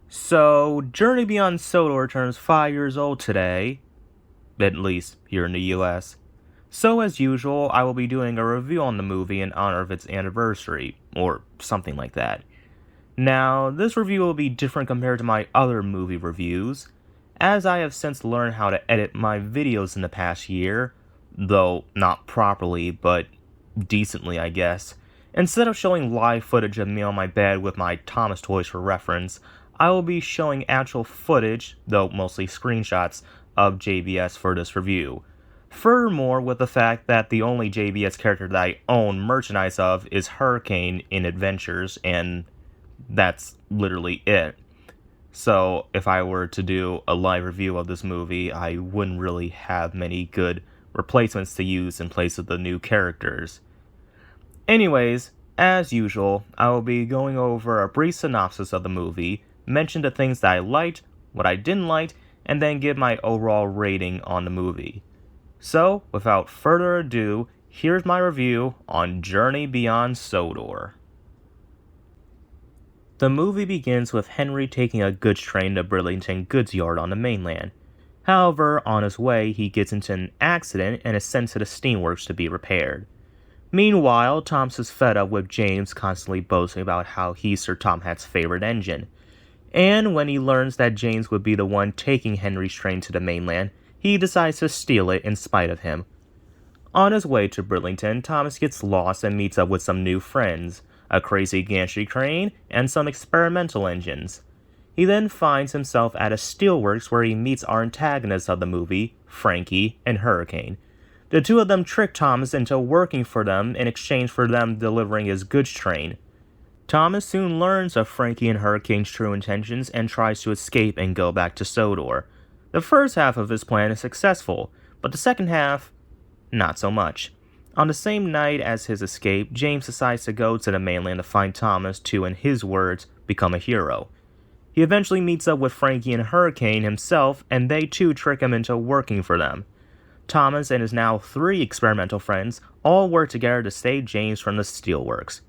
So, Journey Beyond Sodor turns 5 years old today, at least here in the US. So, as usual, I will be doing a review on the movie in honor of its anniversary, or something like that. Now, this review will be different compared to my other movie reviews, as I have since learned how to edit my videos in the past year, though not properly, but decently, I guess. Instead of showing live footage of me on my bed with my Thomas toys for reference, I will be showing actual footage, though mostly screenshots, of JBS for this review. Furthermore, with the fact that the only JBS character that I own merchandise of is Hurricane in Adventures, and that's literally it. So, if I were to do a live review of this movie, I wouldn't really have many good replacements to use in place of the new characters. Anyways, as usual, I will be going over a brief synopsis of the movie, mention the things that I liked, what I didn't like, and then give my overall rating on the movie. So, without further ado, here's my review on Journey Beyond Sodor. The movie begins with Henry taking a goods train to Burlington goods yard on the mainland. However, on his way, he gets into an accident and is sent to the steamworks to be repaired. Meanwhile, Thomas is fed up with James constantly boasting about how he's Sir Tom Hatt's favorite engine. And when he learns that James would be the one taking Henry's train to the mainland, he decides to steal it in spite of him. On his way to Burlington, Thomas gets lost and meets up with some new friends, a crazy gantry crane, and some experimental engines. He then finds himself at a steelworks where he meets our antagonists of the movie, Frankie and Hurricane. The two of them trick Thomas into working for them in exchange for them delivering his goods train. Thomas soon learns of Frankie and Hurricane's true intentions and tries to escape and go back to Sodor. The first half of his plan is successful, but the second half, not so much. On the same night as his escape, James decides to go to the mainland to find Thomas to, in his words, become a hero. He eventually meets up with Frankie and Hurricane himself, and they too trick him into working for them. Thomas and his now 3 experimental friends all work together to save James from the steelworks.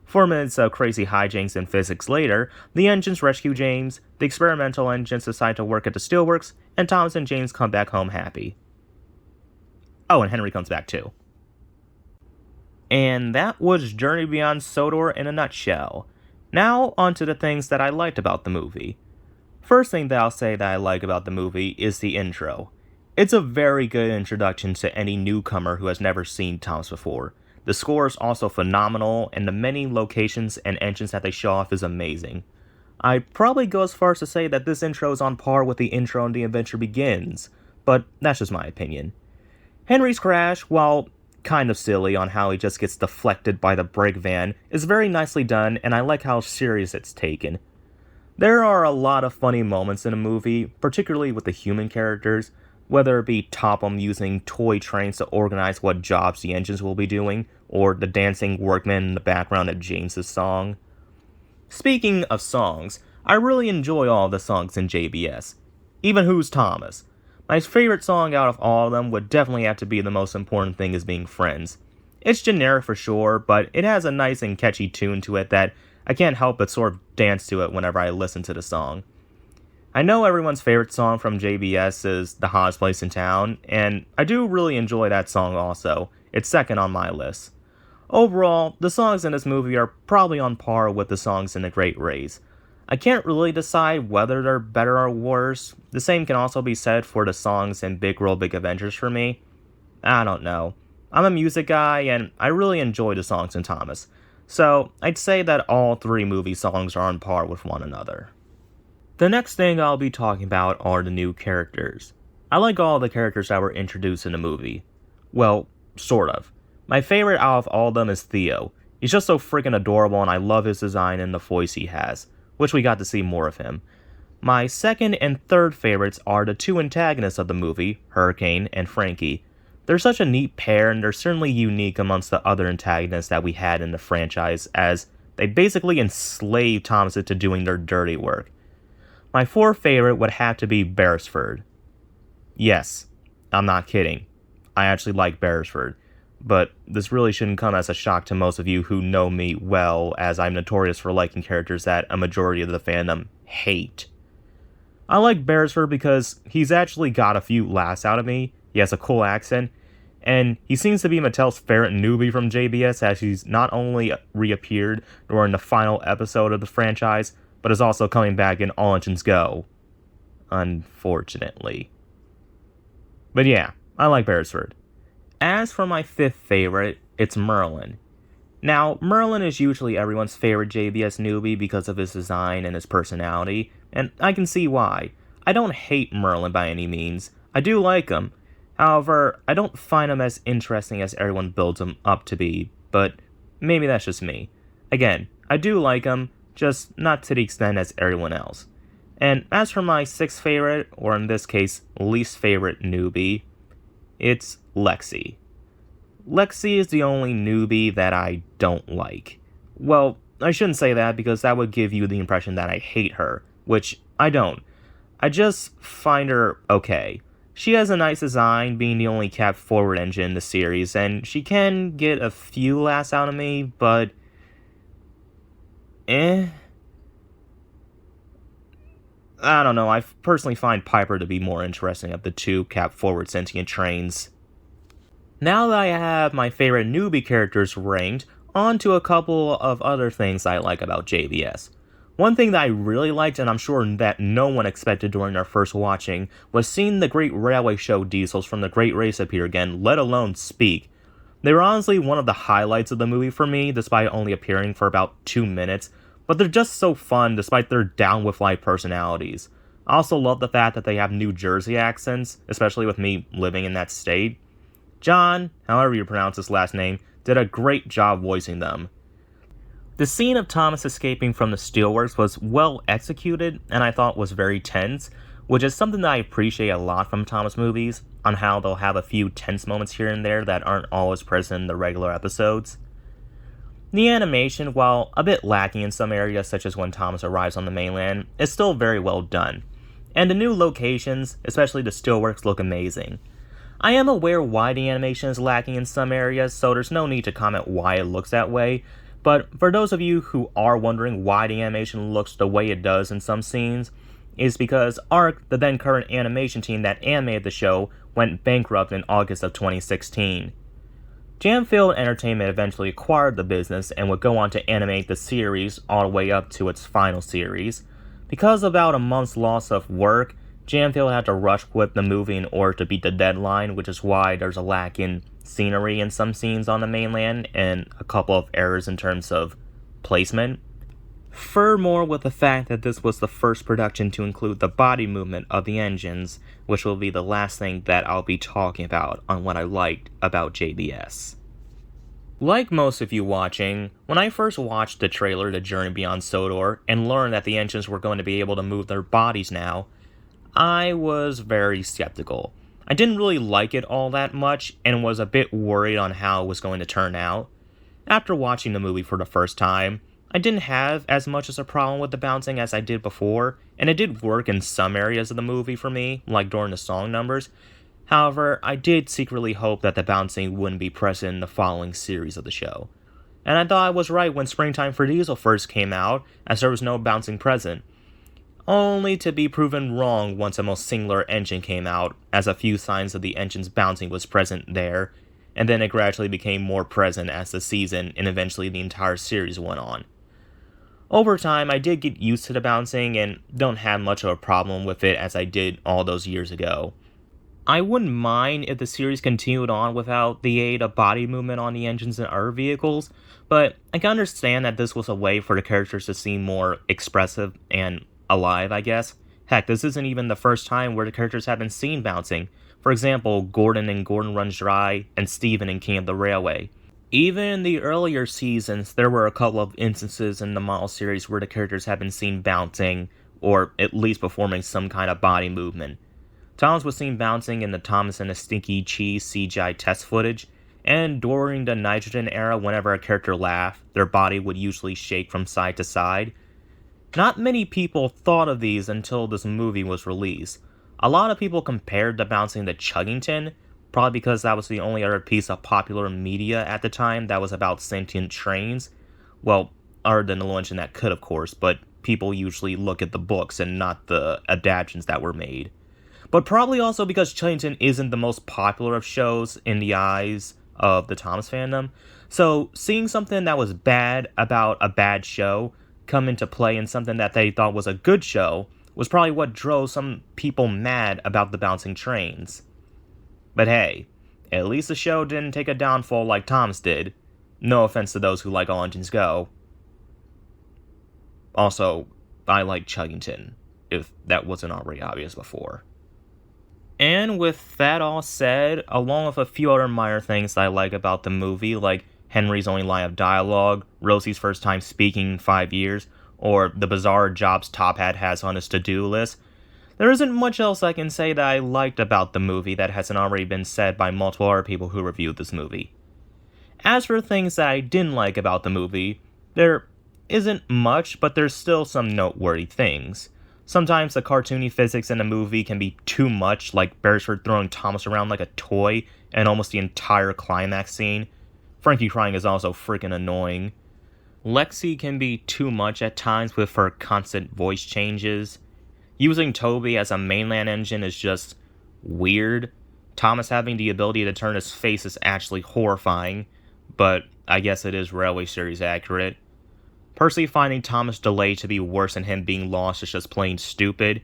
4 minutes of crazy hijinks and physics later, the engines rescue James, the experimental engines decide to work at the steelworks, and Thomas and James come back home happy. Oh, and Henry comes back too. And that was Journey Beyond Sodor in a nutshell. Now, on to the things that I liked about the movie. First thing that I'll say that I like about the movie is the intro. It's a very good introduction to any newcomer who has never seen Thomas before. The score is also phenomenal, and the many locations and engines that they show off is amazing. I'd probably go as far as to say that this intro is on par with the intro in The Adventure Begins, but that's just my opinion. Henry's crash, while kind of silly on how he just gets deflected by the brake van, is very nicely done, and I like how serious it's taken. There are a lot of funny moments in the movie, particularly with the human characters, whether it be Topham using toy trains to organize what jobs the engines will be doing, or the dancing workmen in the background of James's song. Speaking of songs, I really enjoy all the songs in JBS. Even Who's Thomas? My favorite song out of all of them would definitely have to be The Most Important Thing Is Being Friends. It's generic for sure, but it has a nice and catchy tune to it that I can't help but sort of dance to it whenever I listen to the song. I know everyone's favorite song from JBS is The Hottest Place in Town, and I do really enjoy that song also. It's second on my list. Overall, the songs in this movie are probably on par with the songs in The Great Race. I can't really decide whether they're better or worse. The same can also be said for the songs in Big World Big Adventures for me. I don't know. I'm a music guy, and I really enjoy the songs in Thomas. So, I'd say that all 3 movie songs are on par with one another. The next thing I'll be talking about are the new characters. I like all the characters that were introduced in the movie. Well, sort of. My favorite out of all of them is Theo. He's just so freaking adorable and I love his design and the voice he has, which we got to see more of him. My second and third favorites are the 2 antagonists of the movie, Hurricane and Frankie. They're such a neat pair and they're certainly unique amongst the other antagonists that we had in the franchise, as they basically enslaved Thomas into doing their dirty work. My fourth favorite would have to be Beresford. Yes, I'm not kidding. I actually like Beresford. But this really shouldn't come as a shock to most of you who know me well, as I'm notorious for liking characters that a majority of the fandom hate. I like Beresford because he's actually got a few laughs out of me, he has a cool accent, and he seems to be Mattel's favorite newbie from JBS, as he's not only reappeared during the final episode of the franchise, but is also coming back in All Engines Go. Unfortunately. But yeah, I like Beresford. As for my fifth favorite, it's Merlin. Now, Merlin is usually everyone's favorite JBS newbie because of his design and his personality, and I can see why. I don't hate Merlin by any means. I do like him. However, I don't find him as interesting as everyone builds him up to be, but maybe that's just me. Again, I do like him, just not to the extent as everyone else. And as for my sixth favorite, or in this case, least favorite newbie, it's Lexi. Lexi is the only newbie that I don't like. Well, I shouldn't say that because that would give you the impression that I hate her, which I don't. I just find her okay. She has a nice design, being the only cab forward engine in the series, and she can get a few laughs out of me, but I don't know, I personally find Piper to be more interesting of the two cab forward sentient trains. Now that I have my favorite newbie characters ranked, on to a couple of other things I like about JBS. One thing that I really liked, and I'm sure that no one expected during our first watching, was seeing the Great Railway Show diesels from the Great Race appear again, let alone speak. They were honestly one of the highlights of the movie for me, despite only appearing for about 2 minutes, but they're just so fun despite their down-with-life personalities. I also love the fact that they have New Jersey accents, especially with me living in that state. John, however you pronounce his last name, did a great job voicing them. The scene of Thomas escaping from the steelworks was well executed, and I thought was very tense, which is something that I appreciate a lot from Thomas movies, on how they'll have a few tense moments here and there that aren't always present in the regular episodes. The animation, while a bit lacking in some areas such as when Thomas arrives on the mainland, is still very well done. And the new locations, especially the steelworks, look amazing. I am aware why the animation is lacking in some areas, so there's no need to comment why it looks that way, but for those of you who are wondering why the animation looks the way it does in some scenes, is because ARC, the then current animation team that animated the show, went bankrupt in August of 2016. Jamfield Entertainment eventually acquired the business and would go on to animate the series all the way up to its final series. Because of about a month's loss of work, Jamfield had to rush with the movie in order to beat the deadline, which is why there's a lack in scenery in some scenes on the mainland and a couple of errors in terms of placement. Furthermore, with the fact that this was the first production to include the body movement of the engines, which will be the last thing that I'll be talking about on what I liked about JBS. Like most of you watching, when I first watched the trailer to Journey Beyond Sodor and learned that the engines were going to be able to move their bodies now, I was very skeptical. I didn't really like it all that much and was a bit worried on how it was going to turn out. After watching the movie for the first time, I didn't have as much as a problem with the bouncing as I did before, and it did work in some areas of the movie for me, like during the song numbers. However, I did secretly hope that the bouncing wouldn't be present in the following series of the show. And I thought I was right when Springtime for Diesel first came out, as there was no bouncing present. Only to be proven wrong once a most singular engine came out, as a few signs of the engine's bouncing was present there, and then it gradually became more present as the season and eventually the entire series went on. Over time, I did get used to the bouncing and don't have much of a problem with it as I did all those years ago. I wouldn't mind if the series continued on without the aid of body movement on the engines and other vehicles, but I can understand that this was a way for the characters to seem more expressive and alive, I guess. Heck, this isn't even the first time where the characters have been seen bouncing. For example, Gordon in Gordon Runs Dry, and Steven in King of the Railway. Even in the earlier seasons, there were a couple of instances in the model series where the characters have been seen bouncing, or at least performing some kind of body movement. Thomas was seen bouncing in the Thomas and the Stinky Cheese CGI test footage, and during the Nitrogen era, whenever a character laughed, their body would usually shake from side to side. Not many people thought of these until this movie was released. A lot of people compared the bouncing to Chuggington, probably because that was the only other piece of popular media at the time that was about sentient trains. Well, other than the luncheon that could, of course, but people usually look at the books and not the adaptations that were made. But probably also because Chillington isn't the most popular of shows in the eyes of the Thomas fandom. So seeing something that was bad about a bad show come into play in something that they thought was a good show was probably what drove some people mad about the bouncing trains. But hey, at least the show didn't take a downfall like Thomas did. No offense to those who like All Engines Go. Also, I like Chuggington, if that wasn't already obvious before. And with that all said, along with a few other minor things that I like about the movie, like Henry's only line of dialogue, Rosie's first time speaking in 5 years, or the bizarre jobs Top Hat has on his to-do list, there isn't much else I can say that I liked about the movie that hasn't already been said by multiple other people who reviewed this movie. As for things that I didn't like about the movie, there isn't much, but there's still some noteworthy things. Sometimes the cartoony physics in the movie can be too much, like Beresford throwing Thomas around like a toy, and almost the entire climax scene. Frankie crying is also freaking annoying. Lexi can be too much at times with her constant voice changes. Using Toby as a mainland engine is just weird. Thomas having the ability to turn his face is actually horrifying, but I guess it is Railway Series accurate. Percy finding Thomas' delay to be worse than him being lost is just plain stupid.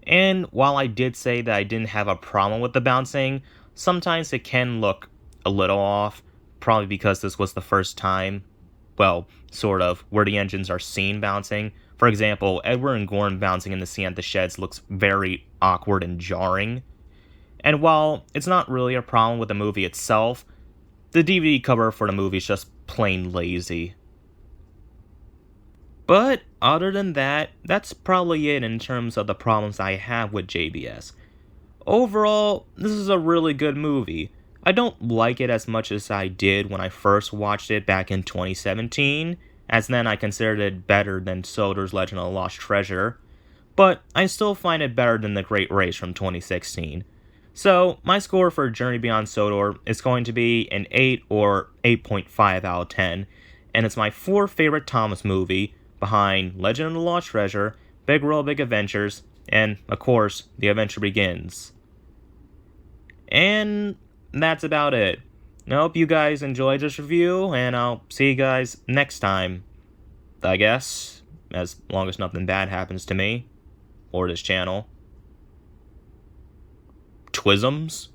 And while I did say that I didn't have a problem with the bouncing, sometimes it can look a little off, probably because this was the first time, well, sort of, where the engines are seen bouncing. For example, Edward and Gorn bouncing in the scene at the sheds looks very awkward and jarring. And while it's not really a problem with the movie itself, the DVD cover for the movie is just plain lazy. But other than that, that's probably it in terms of the problems I have with JBS. Overall, this is a really good movie. I don't like it as much as I did when I first watched it back in 2017, as then I considered it better than Sodor's Legend of the Lost Treasure, but I still find it better than The Great Race from 2016. So, my score for Journey Beyond Sodor is going to be an 8 or 8.5 out of 10, and it's my fourth favorite Thomas movie, behind Legend of the Lost Treasure, Big World Big Adventures, and, of course, The Adventure Begins. And that's about it. I hope you guys enjoyed this review, and I'll see you guys next time, I guess, as long as nothing bad happens to me, or this channel. Twisms?